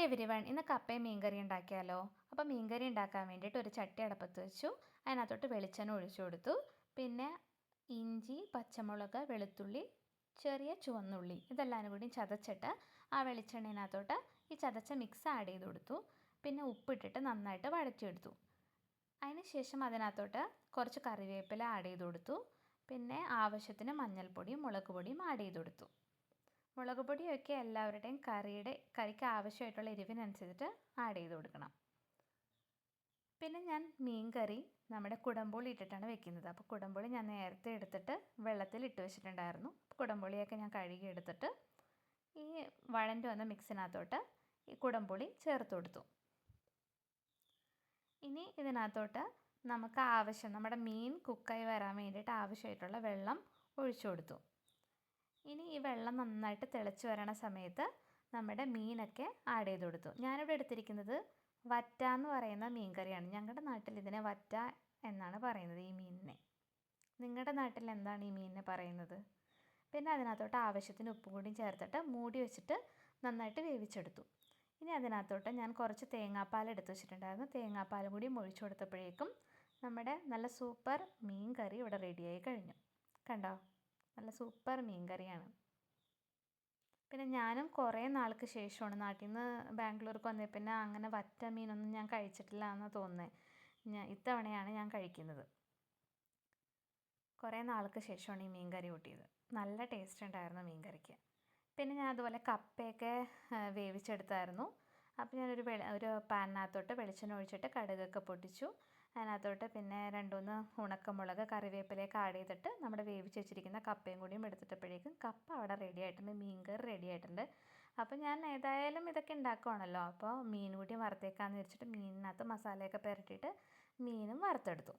Hi everyone, ഇന്ന് കപ്പയും മീൻകറി ഉണ്ടാക്കിയാലോ? അപ്പോൾ മീൻകറി ഉണ്ടാക്കാൻ വേണ്ടിയിട്ട് ഒരു ചട്ടി അടപ്പത്ത് വെച്ചു. അതിനകത്തോട്ട് വെളിച്ചെണ്ണ ഒഴിച്ചു കൊടുത്തു. പിന്നെ ഇഞ്ചി, പച്ചമുളക്, വെളുത്തുള്ളി, ചെറിയ ചുവന്നുള്ളി ഇതെല്ലാം കൂടി ചതച്ചിട്ട് ആ വെളിച്ചെണ്ണയിനകത്തോട്ട് ഈ ചതച്ച മിക്സ് ആഡ് ചെയ്ത് കൊടുത്തു. പിന്നെ ഉപ്പിട്ടിട്ട് നന്നായിട്ട് വഴറ്റിയെടുത്തു. അതിന് ശേഷം അതിനകത്തോട്ട് കുറച്ച് കറിവേപ്പില ആഡ് ചെയ്ത് കൊടുത്തു. പിന്നെ ആവശ്യത്തിന് മഞ്ഞൾപ്പൊടിയും മുളക് പൊടിയും ആഡ് ചെയ്ത് കൊടുത്തു. മുളക് പൊടിയൊക്കെ എല്ലാവരുടെയും കറിക്ക് ആവശ്യമായിട്ടുള്ള എരിവിനനുസരിച്ചിട്ട് ആഡ് ചെയ്ത് കൊടുക്കണം. പിന്നെ ഞാൻ മീൻ കറി നമ്മുടെ കുടംപുളി ഇട്ടിട്ടാണ് വെക്കുന്നത്. അപ്പോൾ കുടംപുളി ഞാൻ നേരത്തെ എടുത്തിട്ട് വെള്ളത്തിൽ ഇട്ട് വെച്ചിട്ടുണ്ടായിരുന്നു. കുടംപുളിയൊക്കെ ഞാൻ കഴുകി എടുത്തിട്ട് ഈ വഴണ്ട് വന്ന മിക്സിനകത്തോട്ട് ഈ കുടംപുളി ചേർത്ത് കൊടുത്തു. ഇനി ഇതിനകത്തോട്ട് നമുക്ക് നമ്മുടെ മീൻ കുക്കായി വരാൻ വേണ്ടിയിട്ട് ആവശ്യമായിട്ടുള്ള വെള്ളം ഒഴിച്ചു കൊടുത്തു. ഇനി ഈ വെള്ളം നന്നായിട്ട് തിളച്ച് വരണ സമയത്ത് നമ്മുടെ മീനൊക്കെ ആഡ് ചെയ്ത് കൊടുത്തു. ഞാനിവിടെ എടുത്തിരിക്കുന്നത് വറ്റ എന്ന് പറയുന്ന മീൻ കറിയാണ്. ഞങ്ങളുടെ നാട്ടിൽ ഇതിനെ വറ്റ എന്നാണ് പറയുന്നത് ഈ മീനിനെ. നിങ്ങളുടെ നാട്ടിൽ എന്താണ് ഈ മീനിനെ പറയുന്നത്? പിന്നെ അതിനകത്തോട്ട് ആവശ്യത്തിന് ഉപ്പും കൂടിയും ചേർത്തിട്ട് മൂടി വെച്ചിട്ട് നന്നായിട്ട് വേവിച്ചെടുത്തു. ഇനി അതിനകത്തോട്ട് ഞാൻ കുറച്ച് തേങ്ങാപ്പാൽ എടുത്ത് വെച്ചിട്ടുണ്ടായിരുന്നു. തേങ്ങാപ്പാലും കൂടി ഒഴിച്ചു കൊടുത്തപ്പോഴേക്കും നമ്മുടെ നല്ല സൂപ്പർ മീൻ കറി ഇവിടെ റെഡിയായി കഴിഞ്ഞു. കണ്ടോ? നല്ല സൂപ്പർ മീൻ കറിയാണ്. പിന്നെ ഞാനും കുറേ നാൾക്ക് ശേഷമാണ് നാട്ടിൽ നിന്ന് ബാംഗ്ലൂർക്ക് വന്നേ പിന്നെ അങ്ങനെ വറ്റ മീനൊന്നും ഞാൻ കഴിച്ചിട്ടില്ല എന്ന് തോന്നുന്നത്. ഇത്തവണയാണ് ഞാൻ കഴിക്കുന്നത്. കുറേ നാൾക്ക് ശേഷമാണ് ഈ മീൻ കറി കൂട്ടിയത്. നല്ല ടേസ്റ്റ് ഉണ്ടായിരുന്നു മീൻ കറിക്ക്. പിന്നെ ഞാൻ അതുപോലെ കപ്പയൊക്കെ വേവിച്ചെടുത്തായിരുന്നു. അപ്പോൾ ഒരു പാനിനകത്തോട്ട് വെളിച്ചെണ്ണ ഒഴിച്ചിട്ട് കടുകൊക്കെ പൊട്ടിച്ചു. അതിനകത്തോട്ട് പിന്നെ 2-3 ഉണക്കമുളക്, കറിവേപ്പിലയൊക്കെ ആഡ് ചെയ്തിട്ട് നമ്മുടെ വേവിച്ച് വെച്ചിരിക്കുന്ന കപ്പയും കൂടിയും എടുത്തിട്ടപ്പോഴേക്കും കപ്പ അവിടെ റെഡി ആയിട്ടുണ്ട്, മീൻ കറി റെഡി ആയിട്ടുണ്ട്. അപ്പോൾ ഞാൻ ഏതായാലും ഇതൊക്കെ ഉണ്ടാക്കുവാണല്ലോ, അപ്പോൾ മീൻ കൂടി വറുത്തേക്കാമെന്ന് വെച്ചിട്ട് മീനിനകത്ത് മസാലയൊക്കെ പുരട്ടിയിട്ട് മീനും വറുത്തെടുത്തു.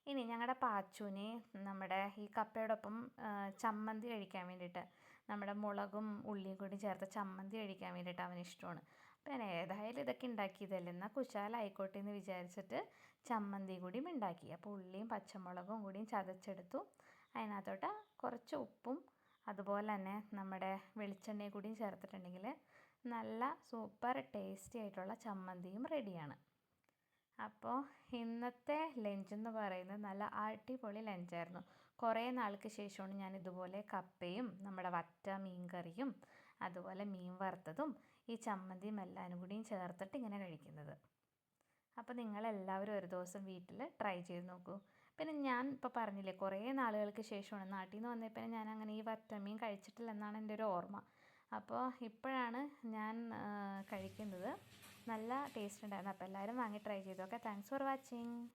ഇനി ഞങ്ങളുടെ പാച്ചുവിനെ നമ്മുടെ ഈ കപ്പയോടൊപ്പം ചമ്മന്തി കഴിക്കാൻ വേണ്ടിയിട്ട് നമ്മുടെ മുളകും ഉള്ളിയും കൂടി ചേർത്ത് ചമ്മന്തി കഴിക്കാൻ വേണ്ടിയിട്ട് അവന് ഇഷ്ടമാണ്. അപ്പോൾ ഞാൻ ഏതായാലും ഇതൊക്കെ ഉണ്ടാക്കിയതല്ലേ, എന്നാൽ കുശാലായിക്കോട്ടെ എന്ന് വിചാരിച്ചിട്ട് ചമ്മന്തി കൂടിയും ഉണ്ടാക്കി. അപ്പോൾ ഉള്ളിയും പച്ചമുളകും കൂടിയും ചതച്ചെടുത്തു. അതിനകത്തോട്ട് കുറച്ച് ഉപ്പും അതുപോലെ തന്നെ നമ്മുടെ വെളിച്ചെണ്ണയും കൂടിയും ചേർത്തിട്ടുണ്ടെങ്കിൽ നല്ല സൂപ്പർ ടേസ്റ്റി ആയിട്ടുള്ള ചമ്മന്തിയും റെഡിയാണ്. അപ്പോൾ ഇന്നത്തെ ലഞ്ച് എന്ന് പറയുന്നത് നല്ല അടിപൊളി ലഞ്ചായിരുന്നു. കുറേ നാൾക്ക് ശേഷമാണ് ഞാൻ ഇതുപോലെ കപ്പയും നമ്മുടെ വറ്റ മീൻ കറിയും അതുപോലെ മീൻ വറുത്തതും ഈ ചമ്മന്തിയും എല്ലാവരും കൂടിയും ചേർത്തിട്ട് ഇങ്ങനെ കഴിക്കുന്നത്. അപ്പോൾ നിങ്ങളെല്ലാവരും ഒരു ദിവസം വീട്ടിൽ ട്രൈ ചെയ്ത് നോക്കൂ. പിന്നെ ഞാൻ ഇപ്പോൾ പറഞ്ഞില്ലേ കുറേ നാളുകൾക്ക് ശേഷമാണ് നാട്ടിൽ നിന്ന് വന്നപ്പോൾ ഞാൻ അങ്ങനെ ഈ വറ്റമീൻ കഴിച്ചിട്ടില്ലെന്നാണ് എൻ്റെ ഒരു ഓർമ്മ. അപ്പോൾ ഇപ്പോഴാണ് ഞാൻ കഴിക്കുന്നത്. നല്ല ടേസ്റ്റ് ഉണ്ടായിരുന്നു. അപ്പോൾ എല്ലാവരും വാങ്ങി ട്രൈ ചെയ്തു. Okay, thanks for watching.